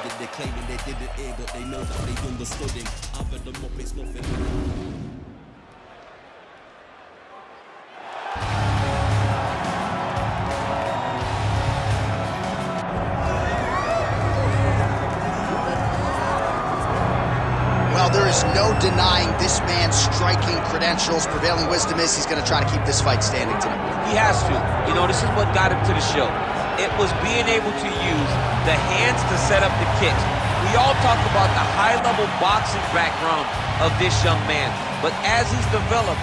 it. They're claiming they didn't hear, but they know that they understood him. I bet them up, it's nothing. There is no denying this man's striking credentials. Prevailing wisdom is he's going to try to keep this fight standing tonight. He has to. You know, this is what got him to the show. It was being able to use the hands to set up the kicks. We all talk about the high-level boxing background of this young man, but as he's developed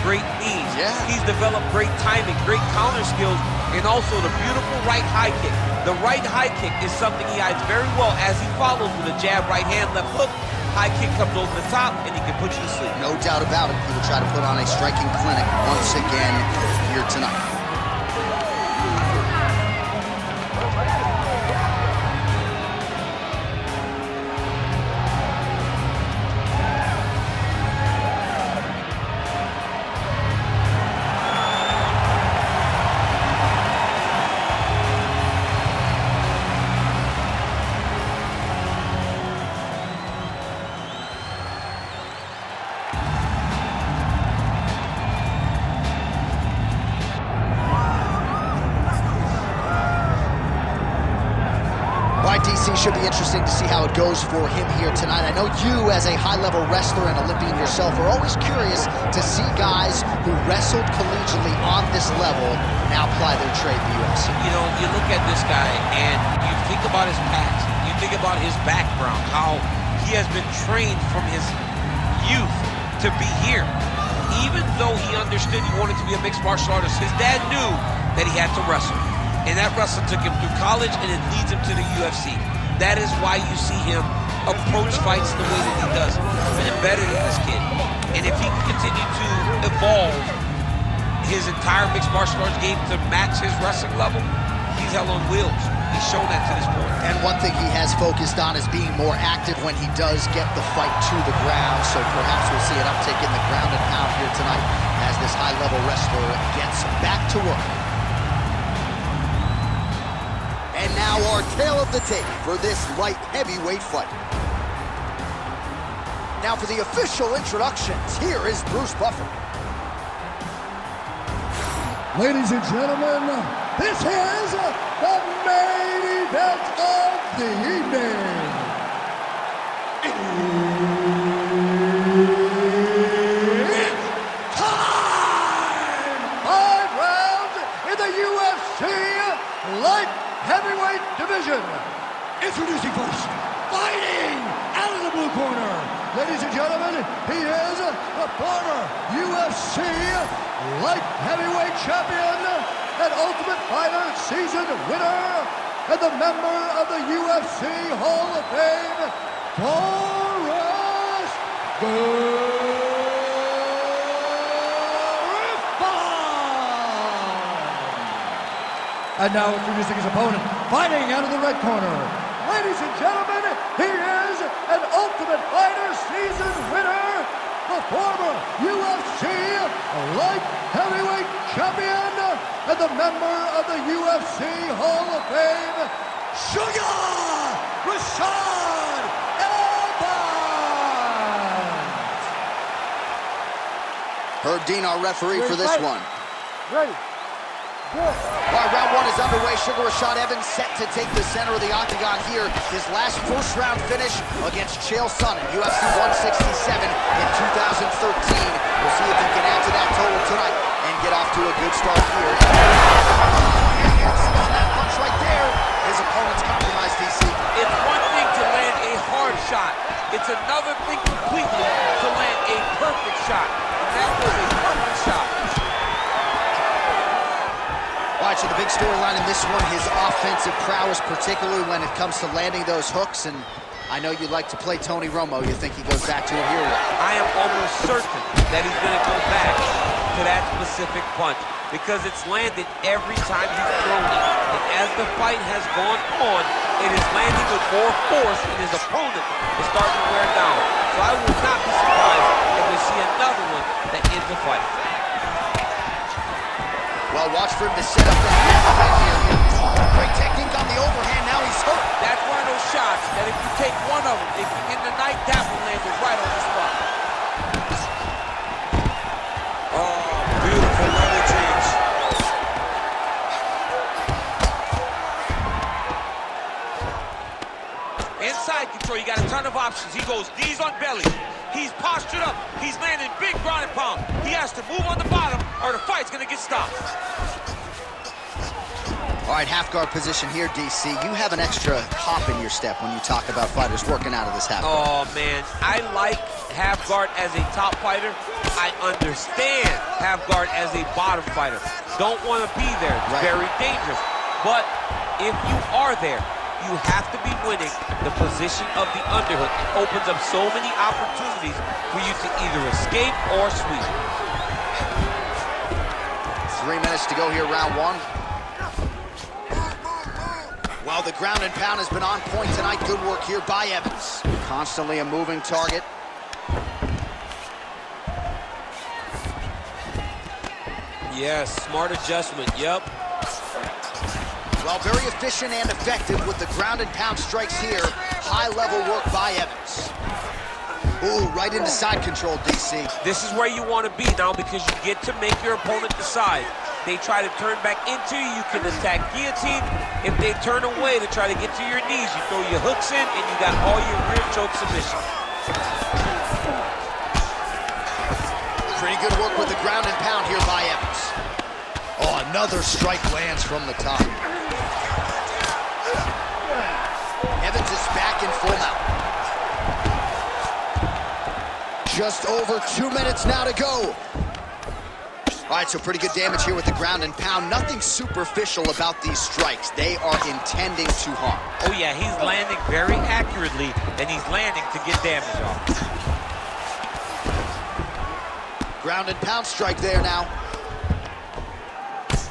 great knees. Yeah. He's developed great timing, great counter skills, and also the beautiful right high kick. The right high kick is something he hides very well as he follows with a jab, right hand, left hook. High kick comes over the top, and he can put you to sleep. No doubt about it. He will try to put on a striking clinic once again here tonight. DC, should be interesting to see how it goes for him here tonight. I know you, as a high-level wrestler and Olympian yourself, are always curious to see guys who wrestled collegiately on this level now apply their trade in the UFC. You know, you look at this guy and you think about his past, you think about his background, how he has been trained from his youth to be here. Even though he understood he wanted to be a mixed martial artist, his dad knew that he had to wrestle. And that wrestling took him through college, and it leads him to the UFC. That is why you see him approach fights the way that he does. He's been embedded in this kid. And if he can continue to evolve his entire mixed martial arts game to match his wrestling level, he's hell on wheels. He's shown that to this point. And one thing he has focused on is being more active when he does get the fight to the ground. So perhaps we'll see an uptick in the ground and pound here tonight as this high-level wrestler gets back to work. And now our tale of the tape for this light heavyweight fight. Now for the official introductions, here is Bruce Buffer. Ladies and gentlemen, this is the main event of the evening. It's time! 5 rounds in the UFC light heavyweight division. Introducing first, fighting out of the blue corner. Ladies and gentlemen, he is the former UFC light heavyweight champion and Ultimate Fighter season winner and the member of the UFC Hall of Fame, Forrest Griffin. And now introducing his opponent, fighting out of the red corner. Ladies and gentlemen, he is an Ultimate Fighter season winner, the former UFC light heavyweight champion, and the member of the UFC Hall of Fame, Rashad. Herb Dean, our referee for this one. Ready. All right, round one is underway. Sugar Rashad Evans set to take the center of the octagon here. His last first-round finish against Chael Sonnen, UFC 167 in 2013. We'll see if he can add to that total tonight and get off to a good start here. That punch right there. His opponent's compromised, DC. It's one thing to land a hard shot. It's another thing completely to land a perfect shot. And that was a perfect shot. All right, so the big storyline in this one, his offensive prowess, particularly when it comes to landing those hooks. And I know you like to play Tony Romo. You think he goes back to it here? I am almost certain that he's going to go back to that specific punch because it's landed every time he's thrown it. And as the fight has gone on, it is landing with more force, and his opponent is starting to wear down. So I will not be surprised if we see another one that ends the fight. Well, watch for him to set up the head here. Great technique on the overhand. Now he's hurt. That's one of those shots that if you take one of them, if you get in the night, that one landed right on the spot. Oh, beautiful level change. Inside control, you got a ton of options. He goes knees on belly. He's postured up. He's landing big ground and pound. He has to move on the bottom or the fight's gonna get stopped. All right, half guard position here, DC. You have an extra hop in your step when you talk about fighters working out of this half guard. Oh, man, I like half guard as a top fighter. I understand half guard as a bottom fighter. Don't want to be there. It's very dangerous. But if you are there, you have to be winning the position of the underhook. It opens up so many opportunities for you to either escape or sweep. 3 minutes to go here, round one. Well, the ground and pound has been on point tonight. Good work here by Evans. Constantly a moving target. Yes, smart adjustment, yep. Well, very efficient and effective with the ground and pound strikes here. High-level work by Evans. Ooh, right into side control, DC. This is where you want to be now because you get to make your opponent decide. They try to turn back into you, you can attack guillotine. If they turn away to try to get to your knees, you throw your hooks in and you got all your rear choke submission. Pretty good work with the ground and pound here by Evans. Oh, another strike lands from the top. Evans is back in full mount. Just over 2 minutes now to go. All right, so pretty good damage here with the ground and pound. Nothing superficial about these strikes. They are intending to harm. Oh, yeah, he's landing very accurately, and he's landing to get damage off. Ground and pound strike there now.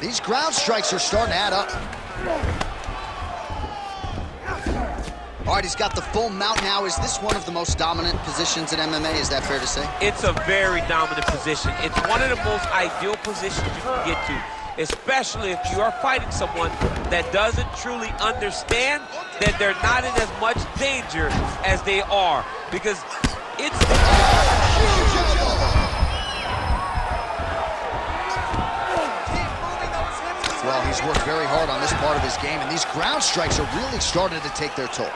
These ground strikes are starting to add up. All right, he's got the full mount now. Is this one of the most dominant positions in MMA? Is that fair to say? It's a very dominant position. It's one of the most ideal positions you can get to, especially if you are fighting someone that doesn't truly understand that they're not in as much danger as they are, because it's... Well, he's worked very hard on this part of his game, and these ground strikes are really starting to take their toll.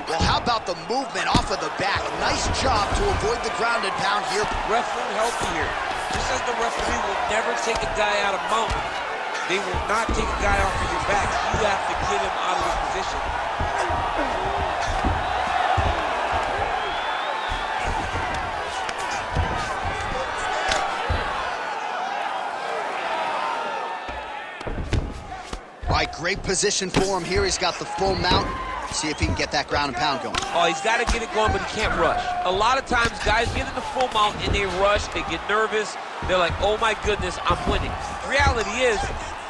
Well, how about the movement off of the back? Nice job to avoid the ground and pound here. Referee healthy here. Just as the referee will never take a guy out of mountain, they will not take a guy off of your back. You have to get him out of his position. All right, great position for him here. He's got the full mount. See if he can get that ground and pound going. Oh, he's got to get it going, but he can't rush. A lot of times, guys get in the full mount and they rush, they get nervous. They're like, oh my goodness, I'm winning. Reality is,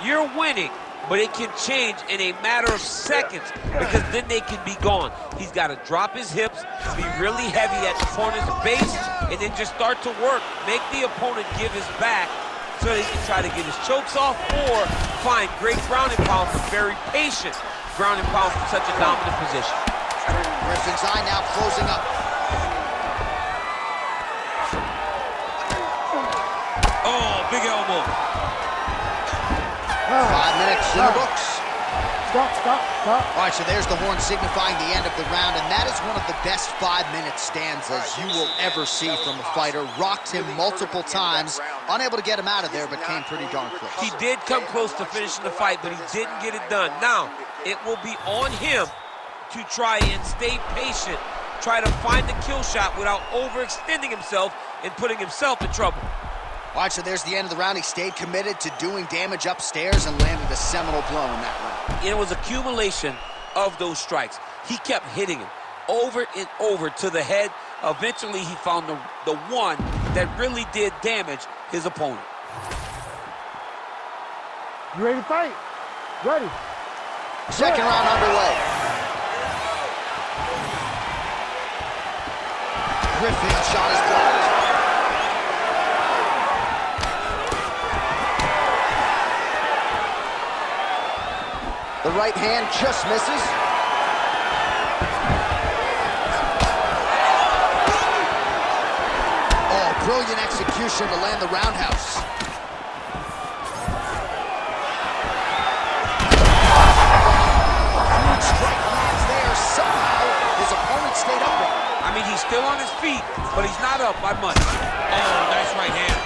you're winning, but it can change in a matter of seconds because then they can be gone. He's got to drop his hips, be really heavy at the opponent's base, and then just start to work. Make the opponent give his back so that he can try to get his chokes off or find great ground and pound for very patient ground and pound from such a dominant position. Griffin's eye now closing up. Oh, big elbow. 5 minutes in the books. Stop. All right, so there's the horn signifying the end of the round, and that is one of the best 5-minute stanzas you will ever see from a fighter. Rocked him multiple times, unable to get him out of there, but came pretty darn close. He did come close to finishing the fight, but he didn't get it done. Now, it will be on him to try and stay patient, try to find the kill shot without overextending himself and putting himself in trouble. All right, so there's the end of the round. He stayed committed to doing damage upstairs and landed a seminal blow in that round. It was accumulation of those strikes. He kept hitting him over and over to the head. Eventually, he found the one that really did damage his opponent. You ready to fight? Ready. Second round underway. Griffin shot is blocked. The right hand just misses. Oh, brilliant execution to land the roundhouse. Huge strike lands there. Somehow, his opponent stayed upright. I mean, he's still on his feet, but he's not up by much. Oh, nice right hand.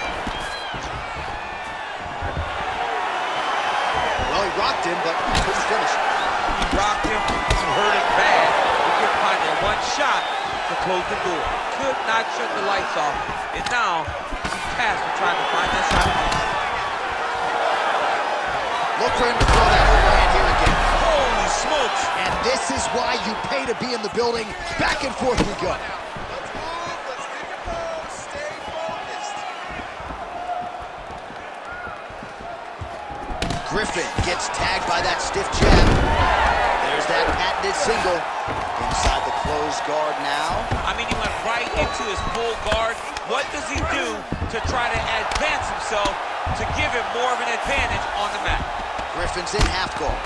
Well, he rocked him, but couldn't finish. He rocked him, he hurt it bad. He couldn't find that one shot to close the door. Could not shut the lights off, and now he's tasked with trying to find that shot again. Look for him to throw that overhand here again. Holy smokes! And this is why you pay to be in the building. Back and forth we go. Griffin gets tagged by that stiff jab. There's that patented single. Inside the closed guard now. I mean, he went right into his full guard. What does he do to try to advance himself to give him more of an advantage on the mat? Griffin's in half guard.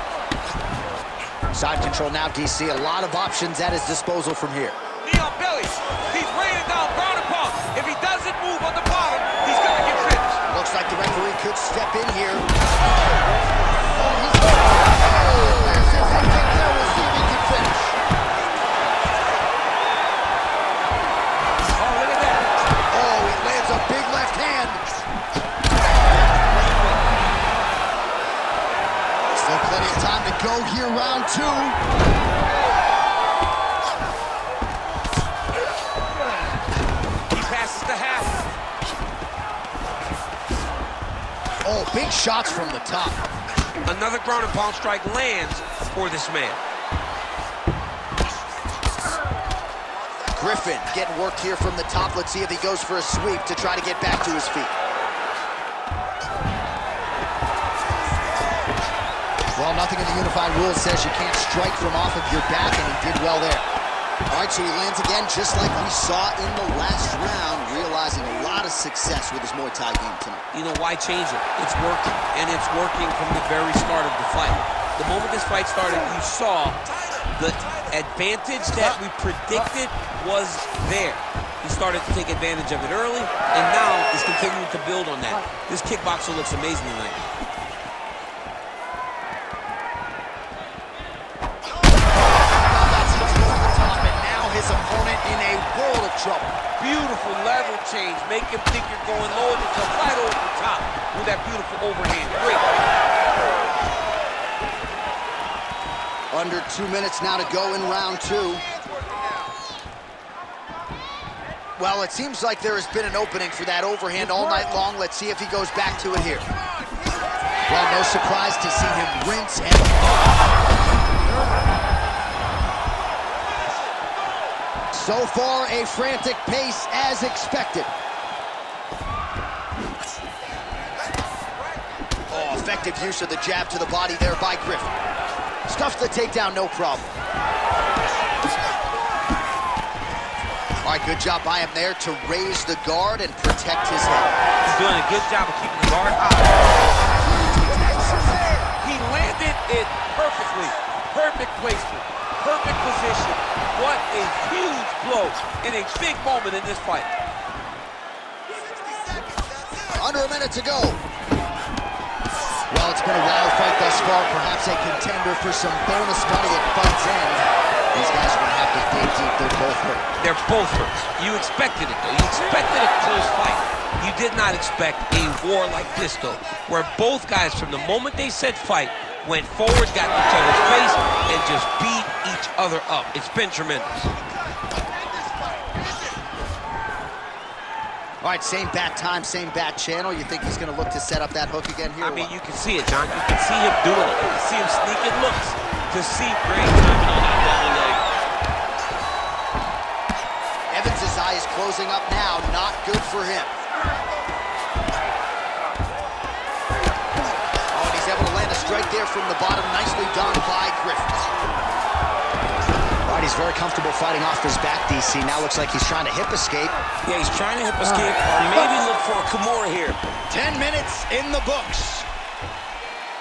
Side control now, DC. A lot of options at his disposal from here. Knee on belly. He's raining down ground and pound. If he doesn't move on the bottom, he's going to get finished. Looks like the referee could step in here. Go here, round two. He passes the half. Oh, big shots from the top. Another ground and pound strike lands for this man. Griffin getting worked here from the top. Let's see if he goes for a sweep to try to get back to his feet. Well, nothing in the unified rules says you can't strike from off of your back, and he did well there. All right, so he lands again, just like we saw in the last round, realizing a lot of success with his Muay Thai game tonight. You know, why change it? It's working, and it's working from the very start of the fight. The moment this fight started, you saw the advantage that we predicted was there. He started to take advantage of it early, and now is continuing to build on that. This kickboxer looks amazing tonight. His opponent in a world of trouble. Beautiful level change. Make him think you're going low and come right over the top with that beautiful overhand. Great. Under 2 minutes now to go in round two. Well, it seems like there has been an opening for that overhand all night long. Let's see if he goes back to it here. Well, no surprise to see him rinse and... So far, a frantic pace as expected. Oh, effective use of the jab to the body there by Griffin. Stuffs the takedown, no problem. All right, good job by him there to raise the guard and protect his head. He's doing a good job of keeping the guard high. He landed it perfectly. Perfect placement. Perfect position. What a huge blow in a big moment in this fight. Under a minute to go. Well, it's been a wild fight thus far. Perhaps a contender for some bonus money at fight's end. These guys are going to have to dig deep. They're both hurt. They're both hurt. You expected it, though. You expected a close fight. You did not expect a war like this, though, where both guys, from the moment they said fight, went forward, got in each other's face, and just beat each other up. It's been tremendous. All right, same bat time, same bat channel. You think he's going to look to set up that hook again here? I mean, you can see it, John. You can see him doing it. You can see him sneaking looks to see great timing on that double leg. Evans' eye is closing up now. Not good for him. Oh, and he's able to land a strike there from the bottom. Nicely done by Griffin. All right, he's very comfortable fighting off his back, DC. Now looks like he's trying to hip escape. Yeah, he's trying to hip escape, or maybe look for a Kimura here. 10 minutes in the books.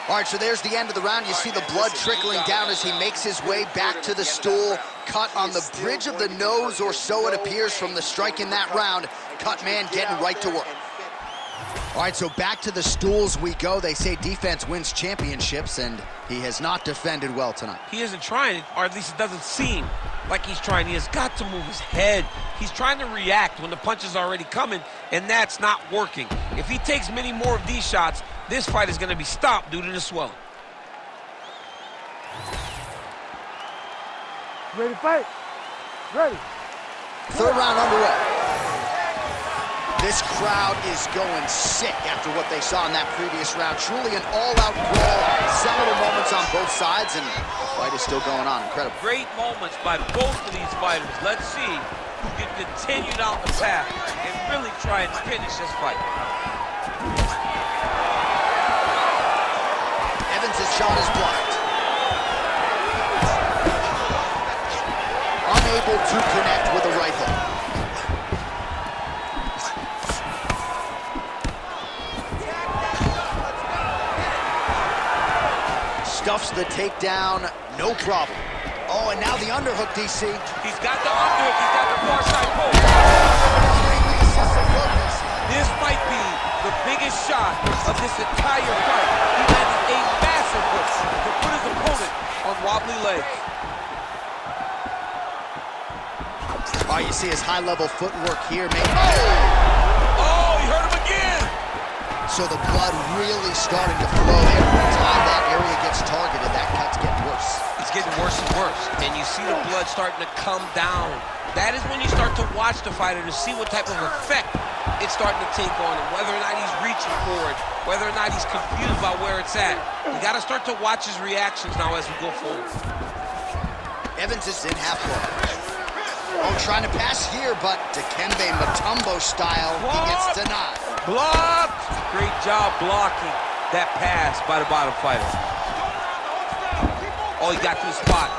All right, so there's the end of the round. You see the blood trickling down as he makes his way back to the stool. Cut on the bridge of the nose, or so it appears from the strike in that round. Cut man getting right to work. All right, so back to the stools we go. They say defense wins championships, and he has not defended well tonight. He isn't trying, or at least it doesn't seem like he's trying. He has got to move his head. He's trying to react when the punch is already coming, and that's not working. If he takes many more of these shots, this fight is going to be stopped due to the swelling. Ready to fight? Ready. Third round underway. This crowd is going sick after what they saw in that previous round. Truly an all-out brawl. Several moments on both sides, and the fight is still going on. Incredible. Great moments by both of these fighters. Let's see who can continue down the path and really try and finish this fight. Evans' shot is blocked. Unable to connect with a right hook. Stuffs the takedown, no problem. Oh, and now the underhook, DC. He's got the underhook, he's got the far side post. This might be the biggest shot of this entire fight. He landed a massive hook to put his opponent on wobbly legs. Oh, you see his high-level footwork here. Oh, he hurt him again. So the blood really starting to flow. Every time that area gets targeted, that cut's getting worse. It's getting worse and worse, and you see the blood starting to come down. That is when you start to watch the fighter to see what type of effect it's starting to take on him, whether or not he's reaching for it, whether or not he's confused by where it's at. You got to start to watch his reactions now as we go forward. Evans is in half guard. Oh, trying to pass here, but Dikembe Mutombo style, he gets denied. Blocked! Great job blocking that pass by the bottom fighter. Oh, he got to the spot.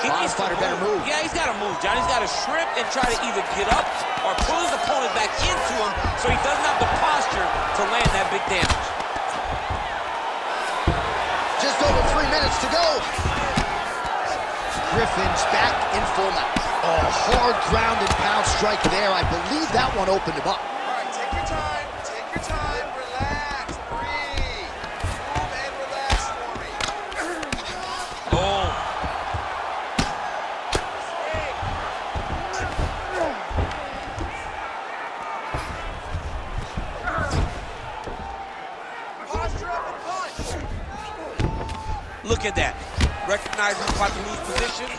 Bottom fighter better move. Yeah, he's got to move, John. He's got to shrimp and try to either get up or pull his opponent back into him so he doesn't have the posture to land that big damage. Just over 3 minutes to go. Griffin's back in full mount. Oh, hard ground and pound strike there. I believe that one opened him up. All right, take your time, relax, breathe. Move and relax for me. Oh. Posture up and punch. Look at that. Recognizing about to lose position.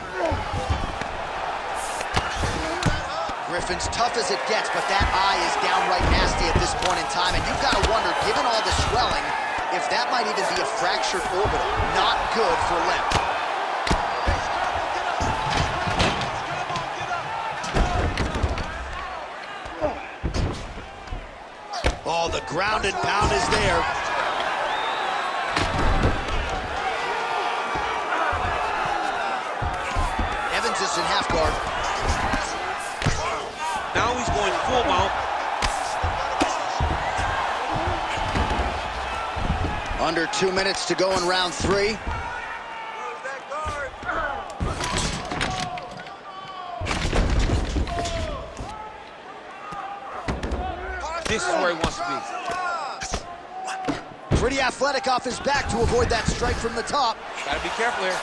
Griffin's tough as it gets, but that eye is downright nasty at this point in time, and you've got to wonder, given all the swelling, if that might even be a fractured orbital. Not good for Lem. Oh, the ground and pound is there. Evans is in half guard. Now he's going full mount. Under 2 minutes to go in round 3. Move that guard. This is where he wants to be. Pretty athletic off his back to avoid that strike from the top. Gotta be careful here.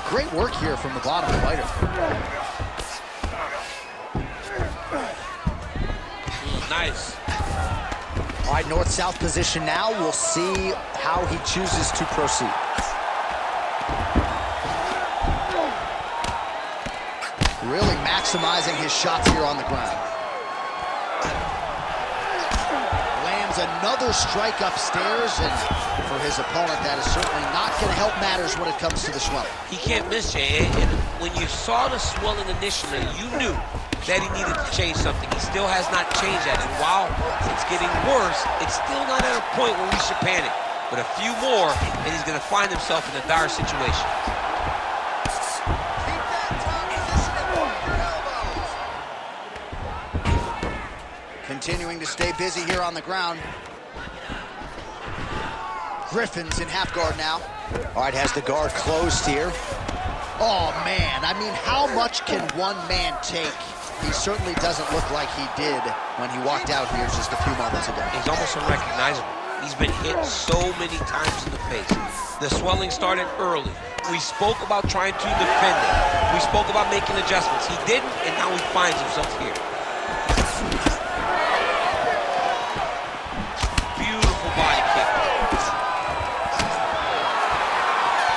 Great work here from the bottom fighter. Nice. All right, north-south position now. We'll see how he chooses to proceed. Really maximizing his shots here on the ground. Lands another strike upstairs, and for his opponent, that is certainly not going to help matters when it comes to the swelling. He can't miss, Jay. And when you saw the swelling initially, you knew that he needed to change something. He still has not changed that. And while it's getting worse, it's still not at a point where we should panic. But a few more, and he's going to find himself in a dire situation. Keep that top position and work your elbows. Continuing to stay busy here on the ground. Griffin's in half guard now. All right, has the guard closed here. Oh, man, I mean, how much can one man take? He certainly doesn't look like he did when he walked out here just a few moments ago. He's almost unrecognizable. He's been hit so many times in the face. The swelling started early. We spoke about trying to defend it. We spoke about making adjustments. He didn't, and now he finds himself here. Beautiful body kick.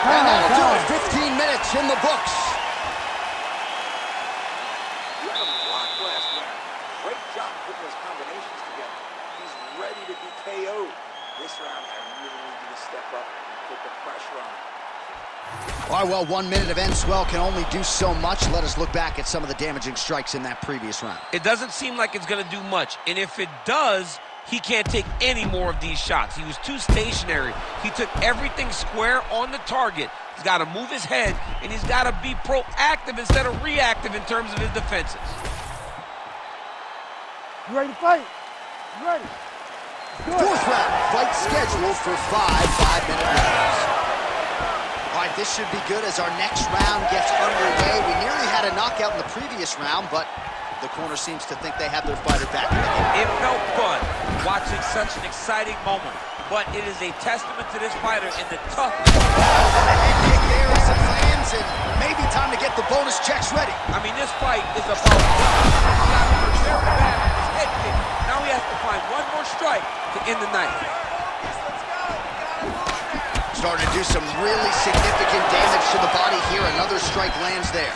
And that'll do it. 15 minutes in the books. You had a lot last round. Great job putting those combinations together. He's ready to be KO'd. This round, I really need you to step up and put the pressure on him. All right, well, 1 minute of end swell can only do so much. Let us look back at some of the damaging strikes in that previous round. It doesn't seem like it's going to do much, and if it does, he can't take any more of these shots. He was too stationary. He took everything square on the target. He's got to move his head, and he's got to be proactive instead of reactive in terms of his defenses. You ready to fight? You ready? Fourth round, fight scheduled for 5 5-minute rounds. All right, this should be good as our next round gets underway. We nearly had a knockout in the previous round, but the corner seems to think they have their fighter back. It felt fun watching such an exciting moment, but it is a testament to this fighter and the toughness. And a head kick there as it lands, and maybe time to get the bonus checks ready. I mean, this fight is about very bad with his head kick. Now he has to find one more strike to end the night. Starting to do some really significant damage to the body here. Another strike lands there.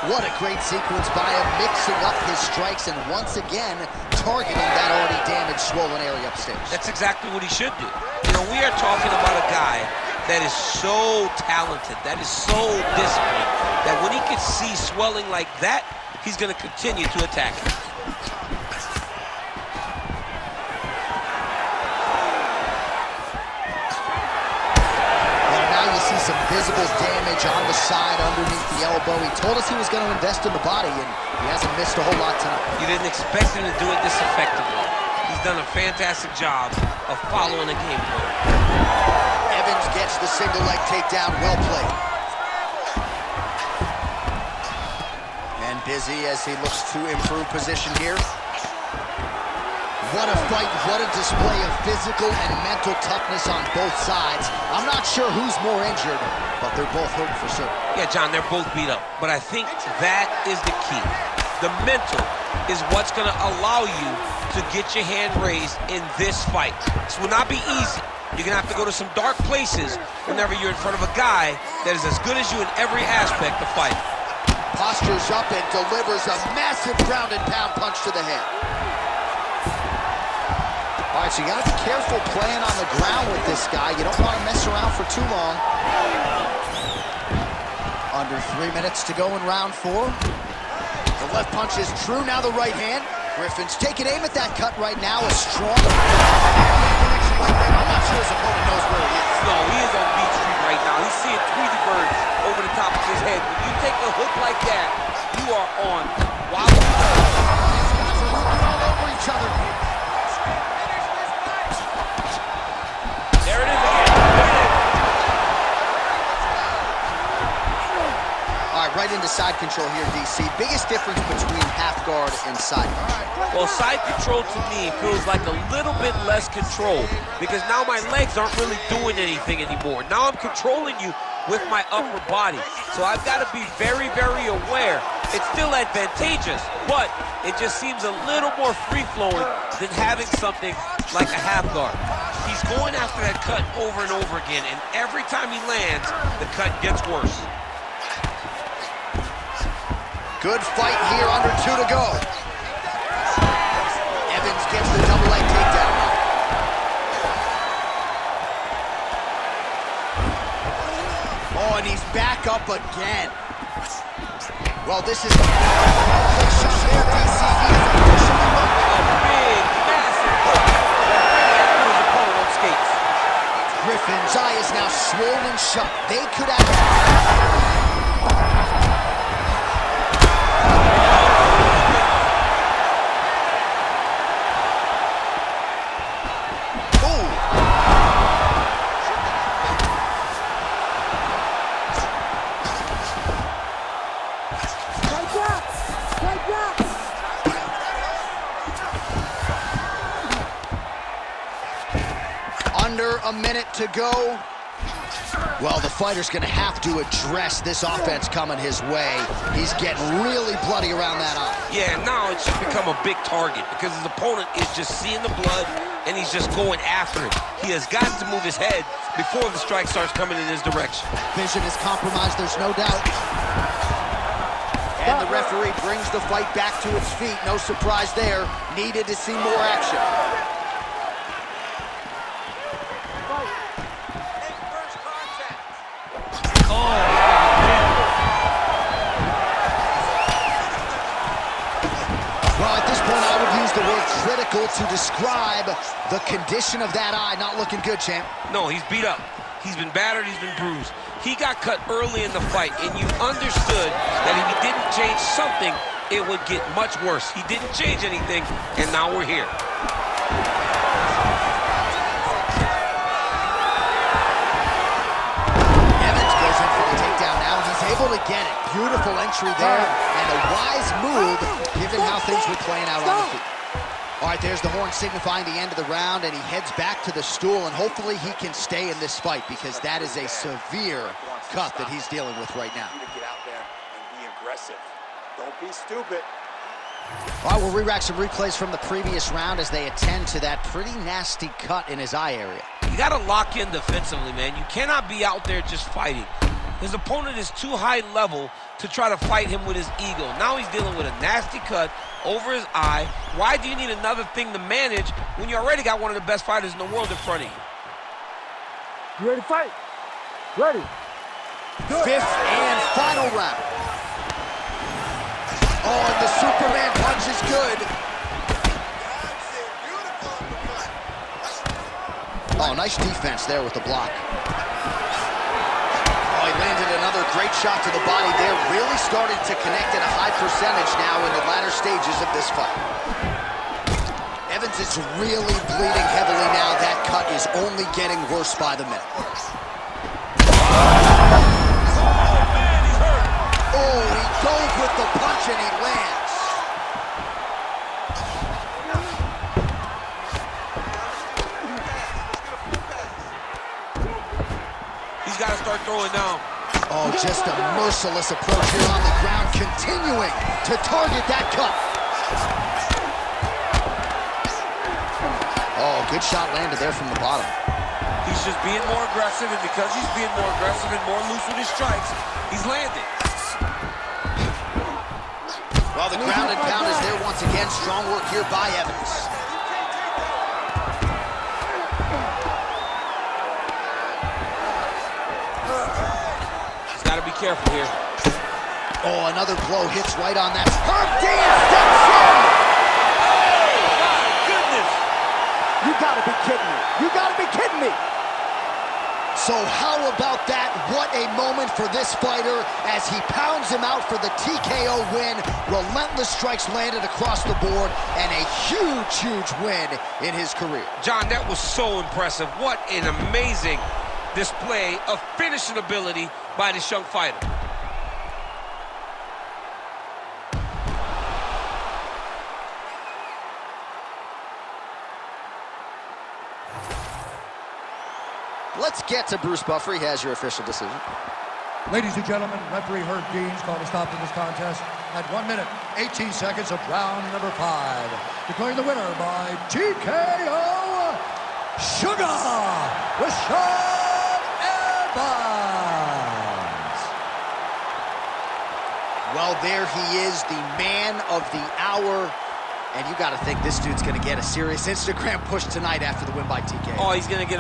What a great sequence by him, mixing up his strikes and once again targeting that already damaged, swollen area upstairs. That's exactly what he should do. You know, we are talking about a guy that is so talented, that is so disciplined, that when he can see swelling like that, he's going to continue to attack it. Some visible damage on the side underneath the elbow. He told us he was going to invest in the body, and he hasn't missed a whole lot tonight. You didn't expect him to do it this effectively. He's done a fantastic job of following the game plan. Evans gets the single leg takedown. Well played. And busy as he looks to improve position here. What a fight, what a display of physical and mental toughness on both sides. I'm not sure who's more injured, but they're both hurt for certain. Yeah, John, they're both beat up, but I think that is the key. The mental is what's going to allow you to get your hand raised in this fight. This will not be easy. You're going to have to go to some dark places whenever you're in front of a guy that is as good as you in every aspect of fighting. Postures up and delivers a massive ground and pound punch to the head. All right, so you got to be careful playing on the ground with this guy. You don't want to mess around for too long. Under 3 minutes to go in round 4. The left punch is true, now the right hand. Griffin's taking aim at that cut right now. A strong connection like that. I'm not sure his opponent knows where he is. No, he is on Beach Street right now. He's seeing Tweety birds over the top of his head. When you take a hook like that, you are on wild. These guys are looking all over each other. There it is again. All right, right into side control here, DC. Biggest difference between half guard and side control. Well, side control to me feels like a little bit less control because now my legs aren't really doing anything anymore. Now I'm controlling you with my upper body. So I've got to be very, very aware. It's still advantageous, but it just seems a little more free-flowing than having something like a half guard. He's going after that cut over and over again, and every time he lands, the cut gets worse. Good fight here, under 2 to go. Evans gets the double leg takedown. Oh, and he's back up again. Well, this is a big shot there, DC. He is officially up. A big, massive hook right through his opponent on skates. Griffin's eye is now swollen shut. They could have... a minute to go. Well, the fighter's going to have to address this offense coming his way. He's getting really bloody around that eye. Yeah, now it's just become a big target because his opponent is just seeing the blood and he's just going after it. He has got to move his head before the strike starts coming in his direction. Vision is compromised, there's no doubt. And the referee brings the fight back to its feet. No surprise there. Needed to see more action. Well, at this point, I would use the word critical to describe the condition of that eye. Not looking good, champ. No, he's beat up. He's been battered, he's been bruised. He got cut early in the fight, and you understood that if he didn't change something, it would get much worse. He didn't change anything, and now we're here. Evans goes in for the takedown now. He's able to get it. Beautiful entry there, and a wise move, given how things were playing out on the feet. All right, there's the horn signifying the end of the round, and he heads back to the stool, and hopefully he can stay in this fight because that is a severe cut that he's dealing with right now. Get out there and be aggressive. Don't be stupid. All right, we'll re-rack some replays from the previous round as they attend to that pretty nasty cut in his eye area. You got to lock in defensively, man. You cannot be out there just fighting. His opponent is too high level to try to fight him with his ego. Now he's dealing with a nasty cut over his eye. Why do you need another thing to manage when you already got one of the best fighters in the world in front of you? You ready to fight? Ready. Fifth and final round. Oh, and the Superman punch is good. Oh, nice defense there with the block. Oh, he landed another great shot to the body there. Really started to connect at a high percentage now in the latter stages of this fight. Evans is really bleeding heavily now. That cut is only getting worse by the minute. Oh, he goes with the punch and he lands. He's got to start throwing down. Oh, just a merciless approach here on the ground, continuing to target that cut. Oh, good shot landed there from the bottom. He's just being more aggressive, and because he's being more aggressive and more loose with his strikes, he's landing. Well, the ground and pound is there once again. Strong work here by Evans. He's got to be careful here. Oh, another blow hits right on that. Herb Dean steps in! You gotta be kidding me. You gotta be kidding me. So how about that? What a moment for this fighter as he pounds him out for the TKO win. Relentless strikes landed across the board and a huge, huge win in his career. John, that was so impressive. What an amazing display of finishing ability by this young fighter. Let's get to Bruce Buffer. He has your official decision. Ladies and gentlemen, referee Herb Dean's called a stop to this contest at 1 minute, 18 seconds of round number 5. Declaring the winner by TKO, Sugar Rashad Evans. Well, there he is, the man of the hour. And you got to think this dude's going to get a serious Instagram push tonight after the win by TKO. Oh, he's going to get